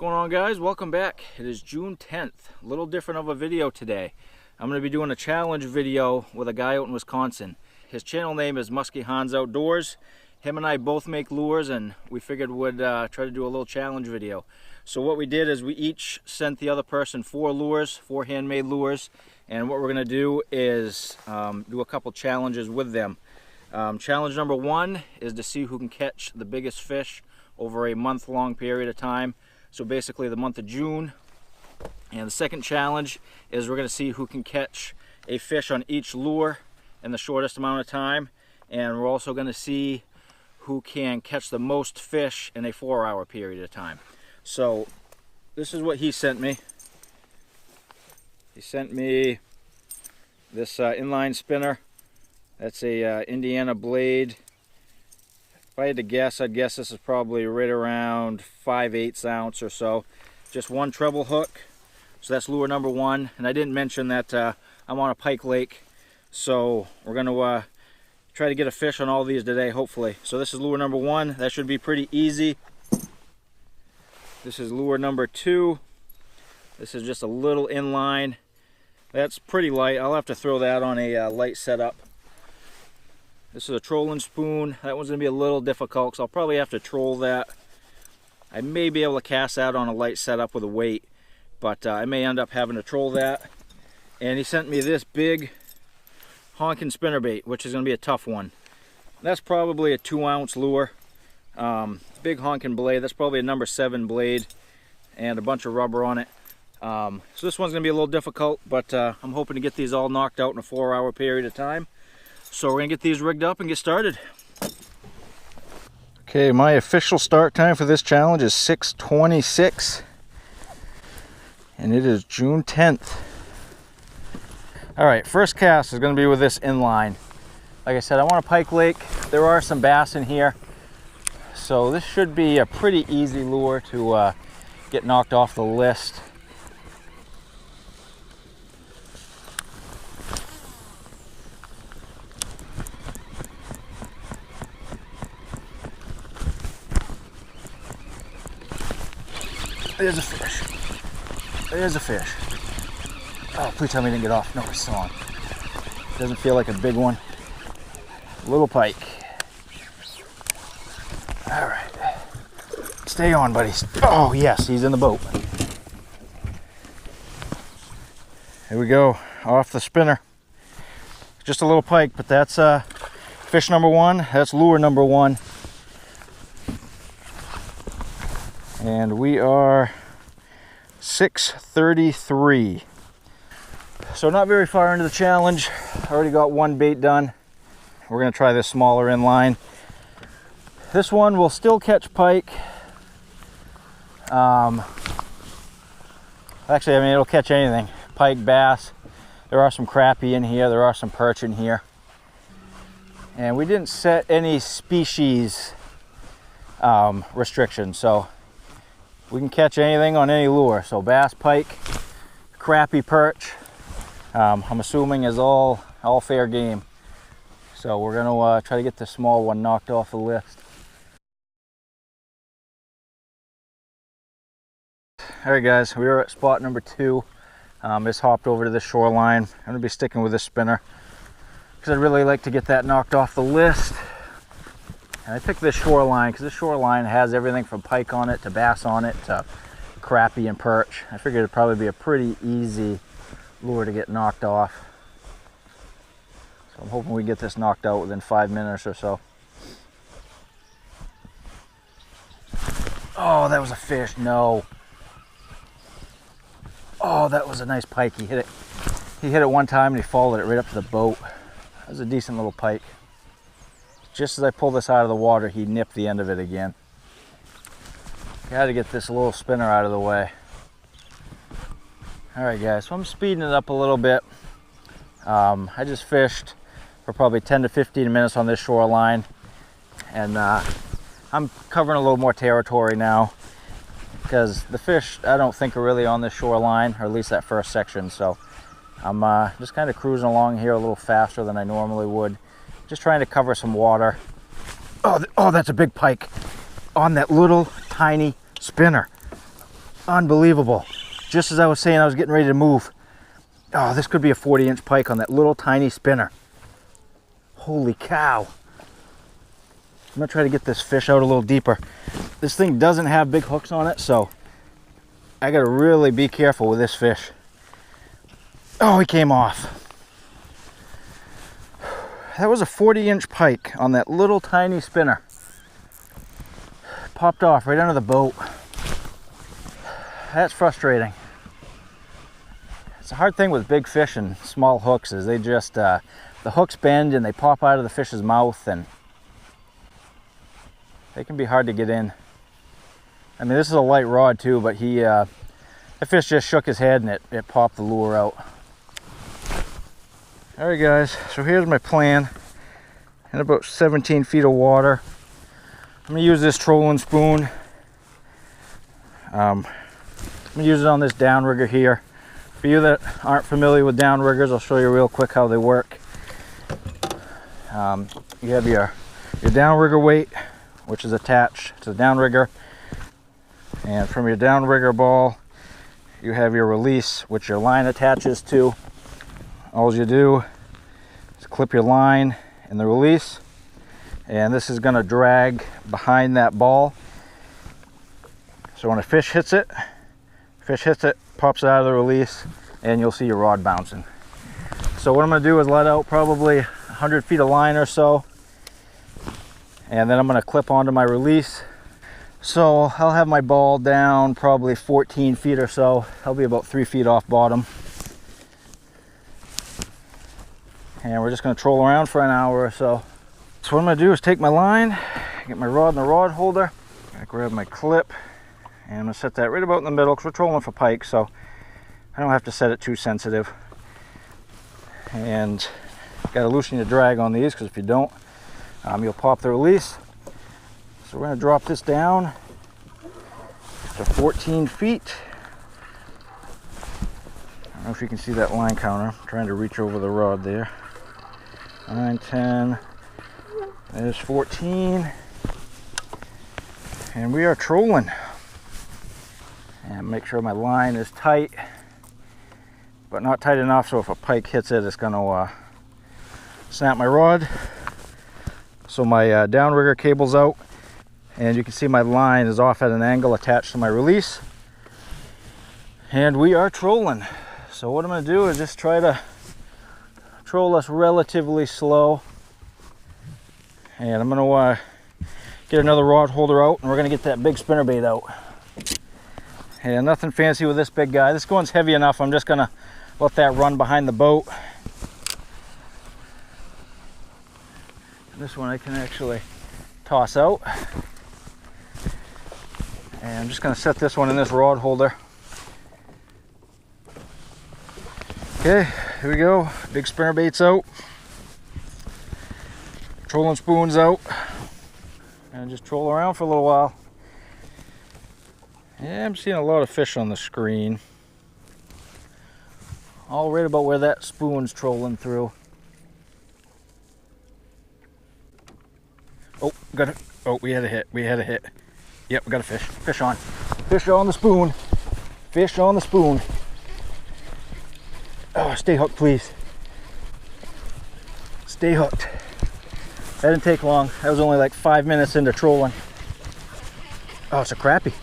Going on, guys? Welcome back. It is June 10th. A little different of a video today. I'm going to be doing a challenge video with a guy out in Wisconsin. His channel name is Musky Hans Outdoors. Him and I both make lures, and we figured we'd try to do a little challenge video. So what we did is we each sent the other person 4 lures, 4 handmade lures, and what we're going to do is do a couple challenges with them. Challenge number 1 is to see who can catch the biggest fish over a month-long period of time. So basically the month of June. And the second challenge is we're going to see who can catch a fish on each lure in the shortest amount of time. And we're also going to see who can catch the most fish in a 4-hour period of time. So this is what he sent me. He sent me this inline spinner. That's a Indiana blade. If I had to guess, I'd guess this is probably right around 5/8 ounce or so. Just one treble hook. So that's lure number 1. And I didn't mention that I'm on a pike lake. So we're going to try to get a fish on all these today, hopefully. So this is lure number 1. That should be pretty easy. This is lure number 2. This is just a little inline. That's pretty light. I'll have to throw that on a light setup. This is a trolling spoon. That one's going to be a little difficult, so I'll probably have to troll that. I may be able to cast that on a light setup with a weight, but I may end up having to troll that. And he sent me this big honking spinnerbait, which is going to be a tough one. That's probably a 2-ounce lure. Big honking blade. That's probably a number 7 blade and a bunch of rubber on it. So this one's going to be a little difficult, but I'm hoping to get these all knocked out in a 4-hour period of time. So we're going to get these rigged up and get started. Okay, my official start time for this challenge is 6:26. And it is June 10th. Alright, first cast is going to be with this inline. Like I said, I want a pike lake. There are some bass in here. So this should be a pretty easy lure to get knocked off the list. There's a fish. There's a fish. Oh, please tell me he didn't get off. No, it's still on. Doesn't feel like a big one. Little pike. All right. Stay on, buddy. Oh, yes, he's in the boat. Here we go. Off the spinner. Just a little pike, but that's fish number 1. That's lure number 1. And we are 6:33. So not very far into the challenge. Already got one bait done. We're going to try this smaller inline. This one will still catch pike. Actually, I mean, it'll catch anything. Pike, bass. There are some crappie in here. There are some perch in here. And we didn't set any species restrictions, so we can catch anything on any lure. So bass, pike, crappie, perch, I'm assuming is all fair game. So we're gonna try to get the small one knocked off the list. All right, guys, we are at spot number 2. Just hopped over to the shoreline. I'm gonna be sticking with this spinner because I'd really like to get that knocked off the list. And I picked this shoreline because this shoreline has everything from pike on it to bass on it to crappie and perch. I figured it'd probably be a pretty easy lure to get knocked off. So I'm hoping we get this knocked out within 5 minutes or so. Oh, that was a fish. No. Oh, that was a nice pike. He hit it. He hit it one time and he followed it right up to the boat. That was a decent little pike. Just as I pulled this out of the water, he nipped the end of it again. Got to get this little spinner out of the way. All right, guys, so I'm speeding it up a little bit. I just fished for probably 10 to 15 minutes on this shoreline, and I'm covering a little more territory now because the fish I don't think are really on this shoreline, or at least that first section. So I'm just kind of cruising along here a little faster than I normally would. Just trying to cover some water. Oh, that's a big pike on that little tiny spinner. Unbelievable. Just as I was saying, I was getting ready to move. Oh, this could be a 40-inch pike on that little tiny spinner. Holy cow. I'm gonna try to get this fish out a little deeper. This thing doesn't have big hooks on it, so I gotta really be careful with this fish. Oh, he came off. That was a 40-inch pike on that little tiny spinner. Popped off right under the boat. That's frustrating. It's a hard thing with big fish and small hooks is they just, the hooks bend and they pop out of the fish's mouth and they can be hard to get in. I mean, this is a light rod too, but the fish just shook his head and it popped the lure out. All right guys, so here's my plan. In about 17 feet of water. I'm gonna use this trolling spoon. I'm gonna use it on this downrigger here. For you that aren't familiar with downriggers, I'll show you real quick how they work. You have your downrigger weight, which is attached to the downrigger. And from your downrigger ball, you have your release, which your line attaches to. All you do is clip your line in the release, and this is going to drag behind that ball. So when a fish hits it, pops it out of the release, and you'll see your rod bouncing. So what I'm going to do is let out probably 100 feet of line or so, and then I'm going to clip onto my release. So I'll have my ball down probably 14 feet or so. I'll be about 3 feet off bottom. And we're just going to troll around for an hour or so. So what I'm going to do is take my line, get my rod in the rod holder, I grab my clip, and I'm going to set that right about in the middle because we're trolling for pike, so I don't have to set it too sensitive. And got to loosen your drag on these because if you don't, you'll pop the release. So we're going to drop this down to 14 feet. I don't know if you can see that line counter. I'm trying to reach over the rod there. 9, 10, there's 14. And we are trolling. And make sure my line is tight, but not tight enough so if a pike hits it, it's going to snap my rod. So my downrigger cable's out, and you can see my line is off at an angle attached to my release. And we are trolling. So what I'm going to do is just try to troll us relatively slow. And I'm going to get another rod holder out, and we're going to get that big spinnerbait out. And nothing fancy with this big guy. This one's heavy enough. I'm just going to let that run behind the boat. This one I can actually toss out. And I'm just going to set this one in this rod holder. Okay, here we go. Big spinnerbait's out. Trolling spoon's out. And just troll around for a little while. Yeah, I'm seeing a lot of fish on the screen. All right about where that spoon's trolling through. Oh, got it. Oh, we had a hit. We had a hit. Yep, we got a fish. Fish on. Fish on the spoon. Fish on the spoon. Oh, stay hooked, please. Stay hooked. That didn't take long. That was only like 5 minutes into trolling. Oh, it's a crappie.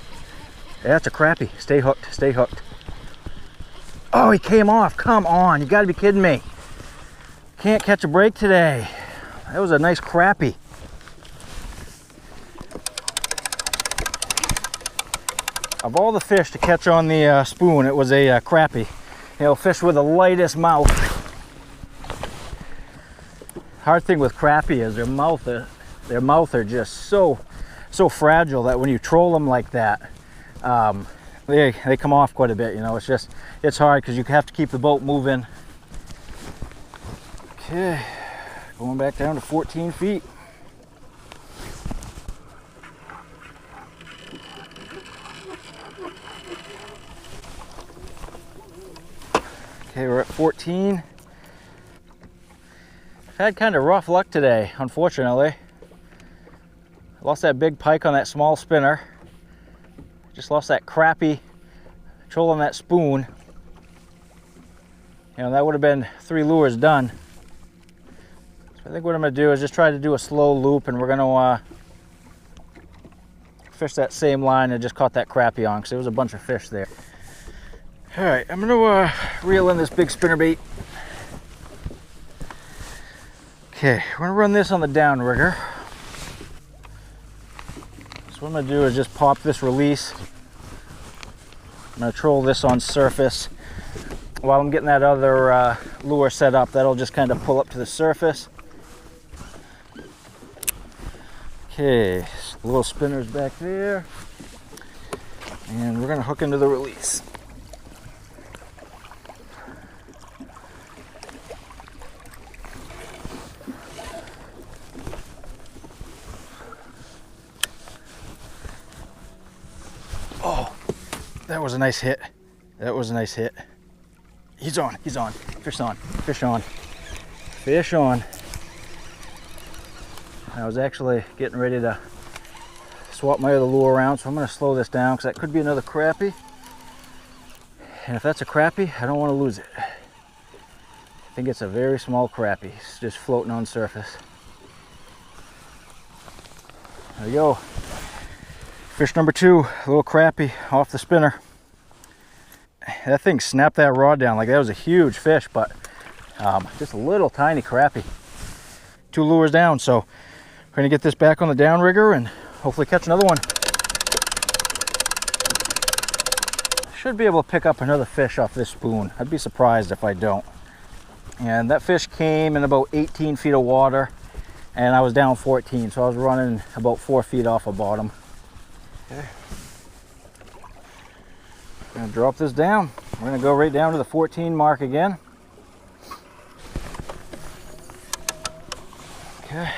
Yeah, it's a crappie. Stay hooked. Stay hooked. Oh, he came off. Come on. You got to be kidding me. Can't catch a break today. That was a nice crappie. Of all the fish to catch on the spoon, it was a crappie. You know, fish with the lightest mouth. Hard thing with crappie is their mouth are just so fragile that when you troll them like that, they come off quite a bit. You know, it's hard because you have to keep the boat moving. Okay, going back down to 14 feet. Okay, we're at 14. I've had kind of rough luck today, unfortunately. I lost that big pike on that small spinner. Just lost that crappie trolling that spoon, you know, that would have been 3 lures done. So I think what I'm going to do is just try to do a slow loop, and we're going to fish that same line and just caught that crappie on, because there was a bunch of fish there. All right, I'm going to reel in this big spinnerbait. Okay, we're going to run this on the downrigger. So what I'm going to do is just pop this release. I'm going to troll this on surface. While I'm getting that other lure set up, that'll just kind of pull up to the surface. Okay, little spinners back there. And we're going to hook into the release. Oh, that was a nice hit. That was a nice hit. He's on, he's on. Fish on, fish on, fish on. I was actually getting ready to swap my other lure around, so I'm going to slow this down because that could be another crappie. And if that's a crappie, I don't want to lose it. I think it's a very small crappie. It's just floating on surface. There we go. Fish number 2, a little crappie off the spinner. That thing snapped that rod down like that was a huge fish, but just a little tiny crappie. 2 lures down, so we're gonna get this back on the downrigger and hopefully catch another one. Should be able to pick up another fish off this spoon. I'd be surprised if I don't. And that fish came in about 18 feet of water, and I was down 14, so I was running about 4 feet off of bottom. Okay. I'm gonna drop this down. We're gonna go right down to the 14 mark again. Okay.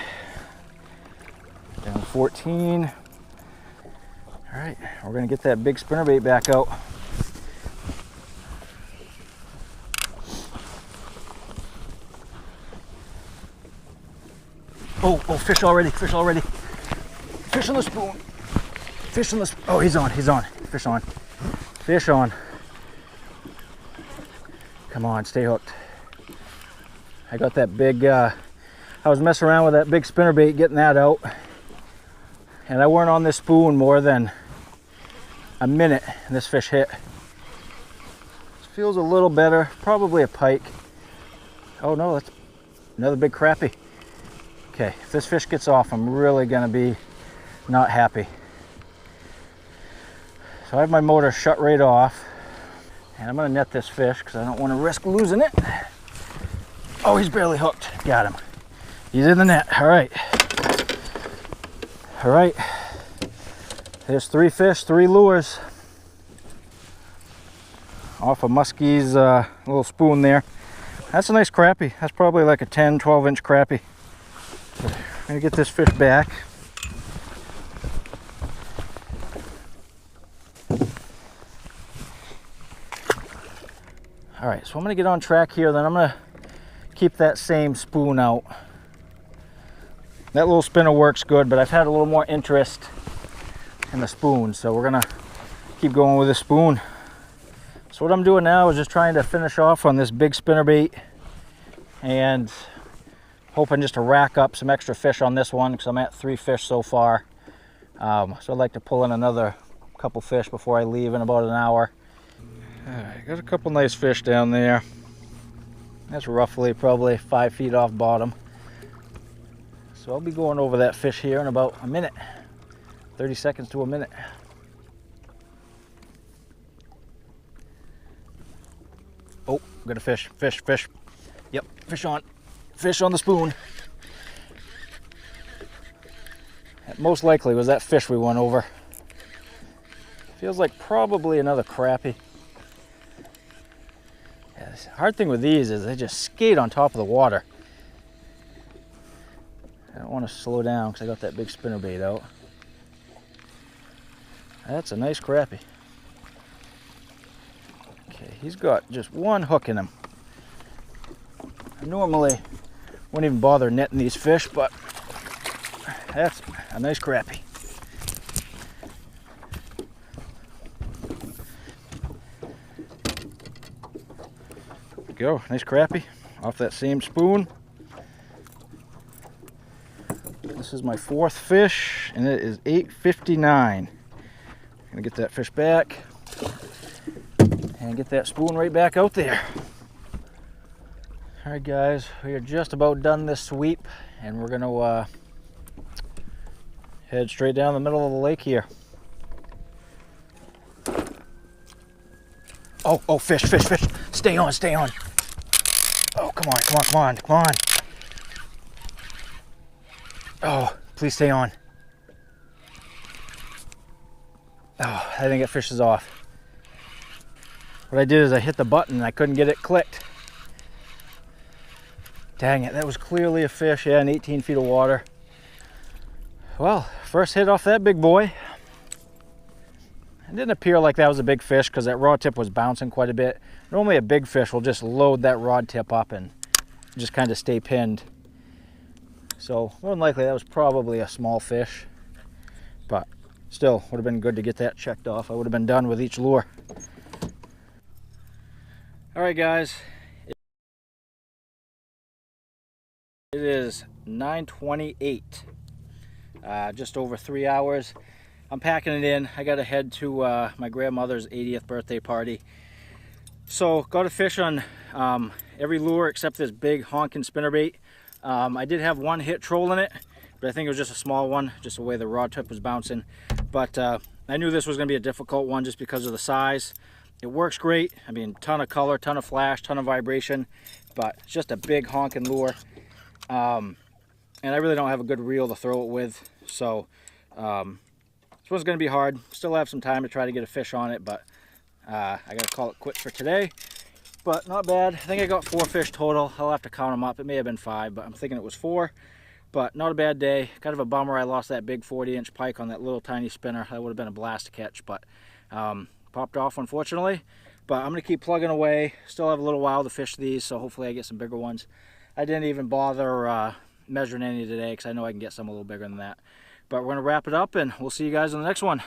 Down to 14. All right, we're gonna get that big spinnerbait back out. Oh, fish already, fish already. Fish on the spoon. Fish on the spoon. Oh, he's on, fish on. Fish on. Come on, stay hooked. I got that big, I was messing around with that big spinnerbait, getting that out. And I weren't on this spoon more than a minute, and this fish hit. This feels a little better, probably a pike. Oh no, that's another big crappie. Okay, if this fish gets off, I'm really gonna be not happy. So I have my motor shut right off, and I'm gonna net this fish because I don't want to risk losing it. Oh, he's barely hooked. Got him. He's in the net. All right. All right. There's 3 fish, 3 lures off of Musky's little spoon there. That's a nice crappie. That's probably like a 10, 12-inch crappie. I'm gonna get this fish back. All right, so I'm gonna get on track here, then I'm gonna keep that same spoon out. That little spinner works good, but I've had a little more interest in the spoon, so we're gonna keep going with the spoon. So what I'm doing now is just trying to finish off on this big spinnerbait and hoping just to rack up some extra fish on this one because I'm at 3 fish so far. So I'd like to pull in another couple fish before I leave in about an hour. Alright, got a couple nice fish down there. That's roughly probably 5 feet off bottom. So I'll be going over that fish here in about a minute. 30 seconds to a minute. Oh, got a fish, fish. Yep, fish on the spoon. That most likely was that fish we went over. Feels like probably another crappie. Yeah, the hard thing with these is they just skate on top of the water. I don't want to slow down because I got that big spinnerbait out. That's a nice crappie. Okay, he's got just 1 hook in him. I normally wouldn't even bother netting these fish, but that's a nice crappie. go, nice crappie off that same spoon. This is my 4th fish, and it is 8:59. Gonna get that fish back and get that spoon right back out there. All right, guys, we are just about done this sweep, and we're gonna head straight down the middle of the lake here. Oh, fish, fish, fish. Stay on, stay on. Oh, come on, come on, come on, come on. Oh, please stay on. Oh, I think that fish is off. What I did is I hit the button and I couldn't get it clicked. Dang it, that was clearly a fish, yeah, in 18 feet of water. Well, first hit off that big boy. It didn't appear like that was a big fish because that rod tip was bouncing quite a bit. Normally a big fish will just load that rod tip up and just kind of stay pinned. So more than likely that was probably a small fish, but still would have been good to get that checked off. I would have been done with each lure. All right, guys, it is 9:28, just over 3 hours. I'm packing it in. I got to head to my grandmother's 80th birthday party. So got a fish on every lure except this big honking spinnerbait. I did have one hit trolling it, but I think it was just a small one, just the way the rod tip was bouncing. But I knew this was going to be a difficult one just because of the size. It works great. I mean, ton of color, ton of flash, ton of vibration, but it's just a big honking lure. And I really don't have a good reel to throw it with, so this one's going to be hard. Still have some time to try to get a fish on it, but I got to call it quits for today. But not bad. I think I got 4 fish total. I'll have to count them up. It may have been 5, but I'm thinking it was 4. But not a bad day. Kind of a bummer I lost that big 40-inch pike on that little tiny spinner. That would have been a blast to catch, but popped off unfortunately. But I'm going to keep plugging away. Still have a little while to fish these, so hopefully I get some bigger ones. I didn't even bother measuring any today because I know I can get some a little bigger than that. But we're going to wrap it up, and we'll see you guys on the next one.